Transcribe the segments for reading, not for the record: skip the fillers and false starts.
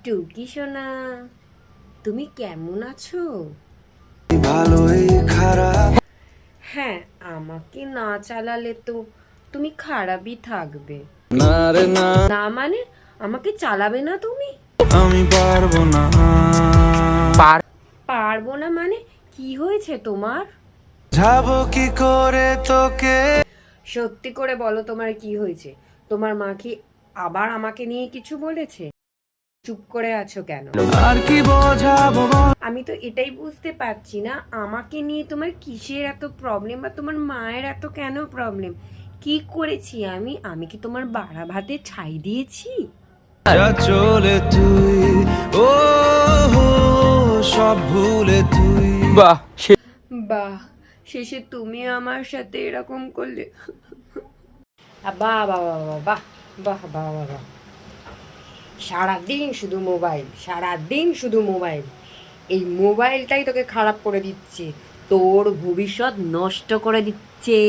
টুকি সোনা, তুমি কেমন আছো? ভালোই খারাপ। হ্যাঁ, আমাকে না চালালে তো তুমি খারাপই থাকবে। না রে না, না মানে আমাকে চালাবে না তুমি? আমি পারবো না। পারবো না মানে কি হয়েছে তোমার? যাবো কি করে তোকে? সত্যি করে বলো তোমার কি হয়েছে? তোমার মা কি আবার আমাকে নিয়ে কিছু বলেছে? চুপ করে আছো কেন? আর কি বোঝাবো বল? আমি তো এটাই বুঝতে পারছি না, আমাকে নিয়ে তোমার কিসের এত প্রবলেম, বা তোমার মায়ের এত কেন প্রবলেম? কি করেছি আমি? আমি কি তোমার বাড়া ভাতে ছাই দিয়েছি? যা চলে তুই, ও হো, সব ভুলে তুই। বাহ বাহ, শেষে তুমি আমার সাথে এরকম করলে। বাহ বাহ বাহ বাহ বাহ বাহ বাহ বাহ বাহ। সারাদিন শুধু মোবাইল, সারাদিন শুধু মোবাইল। এই মোবাইলটাই তোকে খারাপ করে দিচ্ছে, তোর ভবিষ্যৎ নষ্ট করে দিচ্ছে।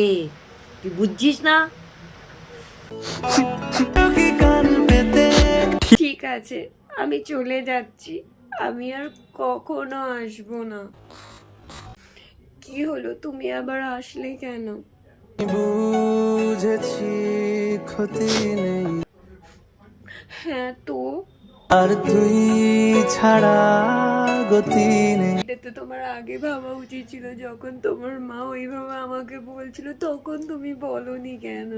তুই বুঝছিস না? কি কান পেতে ঠিক আছে, আমি চলে যাচ্ছি, আমি আর কখনো আসবো না। কি হলো, তুমি আবার আসলে কেন? বুঝেছি ক্ষতি নেই, হ্যাঁ তো, আর তুই ছাড়া গতি নেই। এটা তো তোমার আগে ভাবা উচিত ছিল, যখন তোমার মা ওইভাবে আমাকে বলছিল, তখন তুমি বলনি কেন?